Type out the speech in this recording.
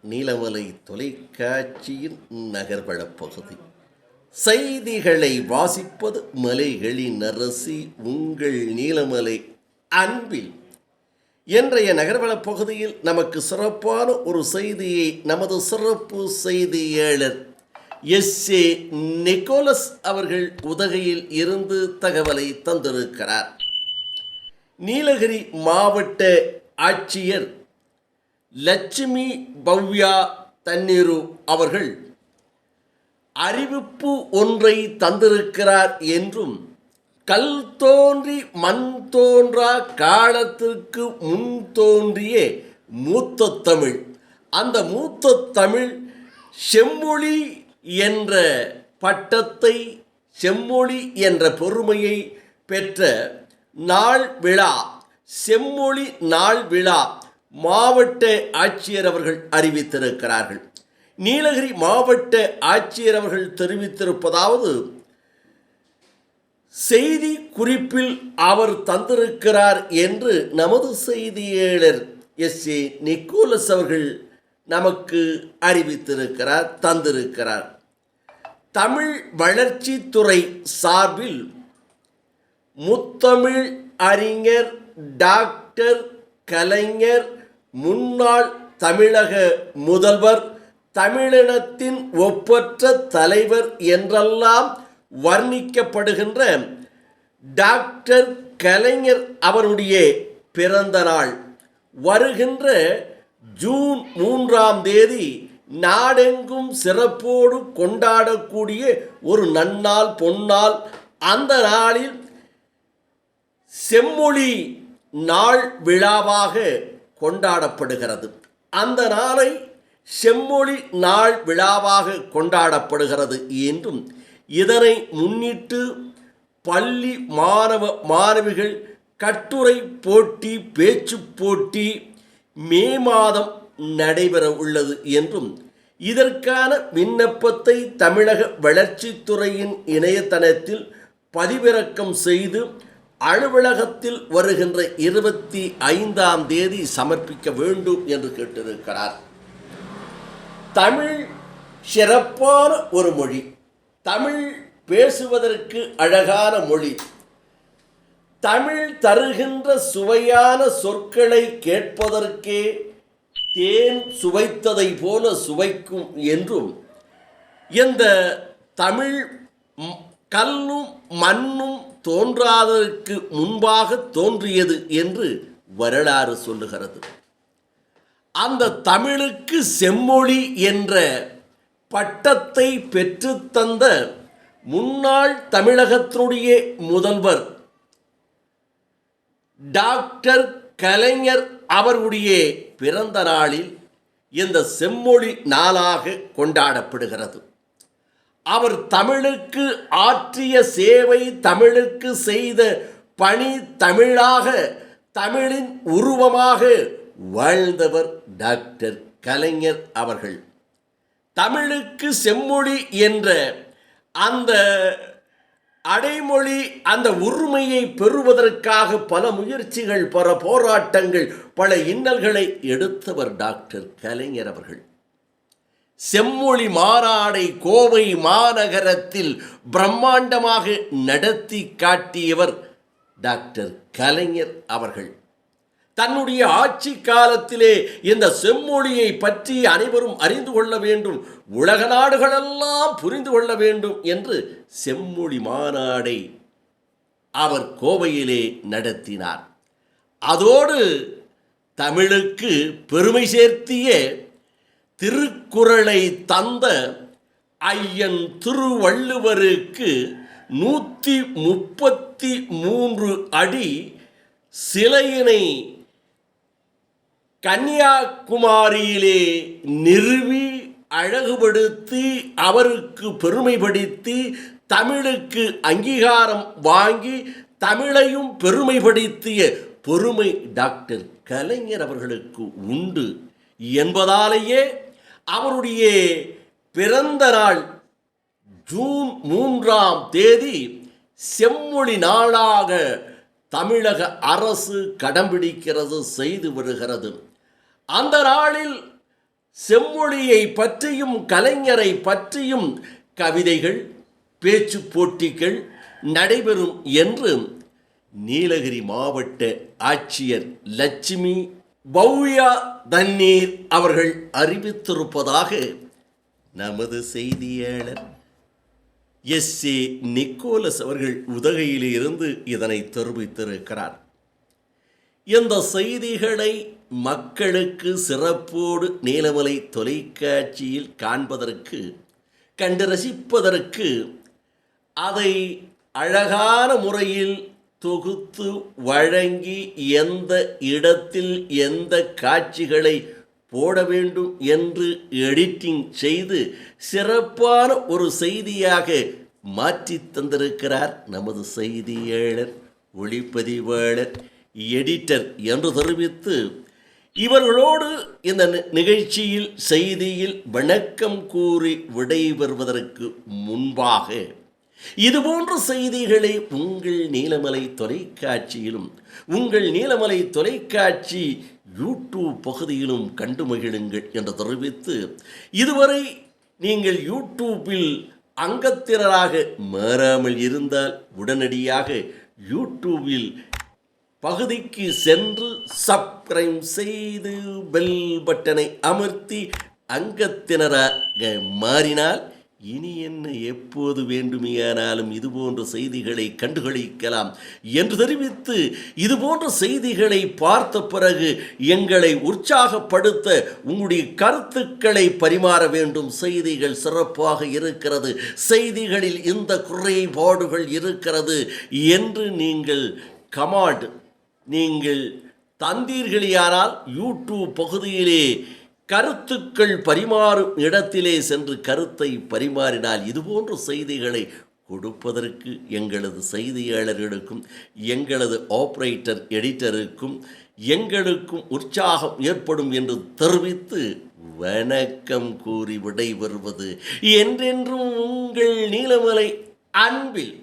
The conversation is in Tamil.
நீலமலை தொலைக்காட்சியின் நகர்வளப் பகுதி. செய்திகளை வாசிப்பது மலைகளின் அரசி உங்கள் நீலமலை அன்பில். இன்றைய நகர்வளப் பகுதியில் நமக்கு சிறப்பான ஒரு செய்தியை நமது சிறப்பு செய்தியாளர் எஸ்.ஏ. நிக்கோலஸ் அவர்கள் உதகையில் இருந்து தகவலை தந்திருக்கிறார். நீலகிரி மாவட்ட ஆட்சியர் லட்சுமி பவ்யா தண்ணீரு அவர்கள் அறிவிப்பு ஒன்றை தந்திருக்கிறார் என்றும், கல் தோன்றி மண் தோன்றா காலத்திற்கு முன் தோன்றிய மூத்த தமிழ், அந்த மூத்த தமிழ் செம்மொழி என்ற பட்டத்தை, செம்மொழி என்ற பெருமையை பெற்ற நாள் விழா, செம்மொழி நாள் விழா மாவட்ட ஆட்சியர் அவர்கள் அறிவித்திருக்கிறார்கள். நீலகிரி மாவட்ட ஆட்சியர் அவர்கள் தெரிவித்திருப்பதாவது, செய்தி குறிப்பில் அவர் தந்திருக்கிறார் என்று நமது செய்தியாளர் எஸ்.ஏ. நிக்கோலஸ் அவர்கள் நமக்கு அறிவித்திருக்கிறார், தந்திருக்கிறார். தமிழ் வளர்ச்சித்துறை சார்பில் முத்தமிழ் அறிஞர் டாக்டர் கலைஞர், முன்னாள் தமிழக முதல்வர், தமிழினத்தின் ஒப்பற்ற தலைவர் என்றெல்லாம் வர்ணிக்கப்படுகின்ற டாக்டர் கலைஞர் அவருடைய பிறந்த நாள் வருகின்ற ஜூன் 3 நாடெங்கும் சிறப்போடு கொண்டாடக்கூடிய ஒரு நன்னாள், பொன்னாள். அந்த நாளில் செம்மொழி நாள் விழாவாக கொண்டாடப்படுகிறது. அந்த நாளை செம்மொழி நாள் விழாவாக கொண்டாடப்படுகிறது என்றும், இதனை முன்னிட்டு பள்ளி மாணவிகள் கட்டுரை போட்டி, பேச்சு போட்டி மே மாதம் நடைபெற உள்ளது என்றும், இதற்கான விண்ணப்பத்தை தமிழக வளர்ச்சித்துறையின் இணையதளத்தில் பதிவிறக்கம் செய்து அலுவலகத்தில் வருகின்ற 25 சமர்ப்பிக்க வேண்டும் என்று கேட்டிருக்கிறார். தமிழ் சிறப்பான ஒரு மொழி, தமிழ் பேசுவதற்கு அழகான மொழி, தமிழ் தருகின்ற சுவையான சொற்களை கேட்பதற்கே தேன் சுவைத்ததை போல சுவைக்கும் என்றும், இந்த தமிழ் கல்லும் மண்ணும் தோன்றாததற்கு முன்பாக தோன்றியது என்று வரலாறு சொல்லுகிறது. அந்த தமிழுக்கு செம்மொழி என்ற பட்டத்தை பெற்றுத்தந்த முன்னாள் தமிழகத்தினுடைய முதல்வர் டாக்டர் கலைஞர் அவருடைய பிறந்த நாளில் இந்த செம்மொழி நாளாக கொண்டாடப்படுகிறது. அவர் தமிழுக்கு ஆற்றிய சேவை, தமிழுக்கு செய்த பணி, தமிழாக, தமிழின் உருவமாக வாழ்ந்தவர் டாக்டர் கலைஞர் அவர்கள். தமிழுக்கு செம்மொழி என்ற அந்த அடைமொழி, அந்த உரிமையை பெறுவதற்காக பல முயற்சிகள், பல போராட்டங்கள், பல இன்னல்களை எடுத்தவர் டாக்டர் கலைஞர் அவர்கள். செம்மொழி மாநாடை கோவை மாநகரத்தில் பிரம்மாண்டமாக நடத்தி காட்டியவர் டாக்டர் கலைஞர் அவர்கள். தன்னுடைய ஆட்சி காலத்திலே இந்த செம்மொழியை பற்றி அனைவரும் அறிந்து கொள்ள வேண்டும், உலக நாடுகளெல்லாம் புரிந்து கொள்ள வேண்டும் என்று செம்மொழி மாநாடை அவர் கோவையிலே நடத்தினார். அதோடு தமிழுக்கு பெருமை சேர்த்திய திருக்குறளை தந்த ஐயன் திருவள்ளுவருக்கு 133 அடி சிலையினை கன்னியாகுமரியிலே நிறுவி அழகுபடுத்தி, அவருக்கு பெருமைப்படுத்தி, தமிழுக்கு அங்கீகாரம் வாங்கி தமிழையும் பெருமைப்படுத்திய பெருமை டாக்டர் கலைஞர் அவர்களுக்கு உண்டு என்பதாலேயே அவருடைய பிறந்த நாள் ஜூன் 3 செம்மொழி நாளாக தமிழக அரசு கடம்பிடிக்கிறது, செய்து வருகிறது. அந்த நாளில் செம்மொழியை பற்றியும் கலைஞரை பற்றியும் கவிதைகள், பேச்சு போட்டிகள் நடைபெறும் என்று நீலகிரி மாவட்ட ஆட்சியர் லட்சுமி பவ்யா தண்ணீர் அவர்கள் அறிவித்திருப்பதாக நமது செய்தியாளர் எஸ்.ஏ. நிக்கோலஸ் அவர்கள் உதகையிலே இருந்து இதனை தெரிவித்திருக்கிறார். இந்த செய்திகளை மக்களுக்கு சிறப்போடு நீலமலை தொலைக்காட்சியில் காண்பதற்கு, கண்டு ரசிப்பதற்கு, அதை அழகான முறையில் தொகுத்து வழங்கி எந்த இடத்தில் எந்த காட்சிகளை போட வேண்டும் என்று எடிட்டிங் செய்து சிறப்பான ஒரு செய்தியாக மாற்றி தந்திருக்கிறார் நமது செய்தியாளர், ஒளிப்பதிவாளர், எடிட்டர் என்று தெரிவித்து இவர்களோடு இந்த நிகழ்ச்சியில் செய்தியில் வணக்கம் கூறி விடைபெறுவதற்கு முன்பாக இதுபோன்ற செய்திகளை உங்கள் நீலமலை தொலைக்காட்சியிலும் உங்கள் நீலமலை தொலைக்காட்சி யூடியூப் பகுதியிலும் கண்டு மகிழுங்கள் என்று தெரிவித்து, இதுவரை நீங்கள் யூடியூப்பில் அங்கத்தினராக மாறாமல் இருந்தால் உடனடியாக யூடியூபில் பகுதிக்கு சென்று சப்ஸ்கிரைப் செய்து பெல் பட்டனை அமர்த்தி அங்கத்தினராக மாறினால் இனி என்ன எப்போது வேண்டுமையானாலும் இதுபோன்ற செய்திகளை கண்டுகளிக்கலாம் என்று தெரிவித்து, இதுபோன்ற செய்திகளை பார்த்த பிறகு எங்களை உற்சாகப்படுத்த உங்களுடைய கருத்துக்களை பரிமாற வேண்டும். செய்திகள் சிறப்பாக இருக்கிறது, செய்திகளில் இந்த குறைபாடுகள் இருக்கிறது என்று நீங்கள் கமெண்ட் நீங்கள் தந்தீர்களானால் யூடியூப் பகுதியிலே கருத்துக்கள் பரிமாறும் இடத்திலே சென்று கருத்தை பரிமாறினால் இதுபோன்ற செய்திகளை கொடுப்பதற்கு எங்களது செய்தியாளர்களுக்கும் எங்களது ஆபரேட்டர் எடிட்டருக்கும் எங்களுக்கும் உற்சாகம் ஏற்படும் என்று தெரிவித்து வணக்கம் கூறி விடைபெறுவது என்றென்றும் உங்கள் நீலமலை அன்பில்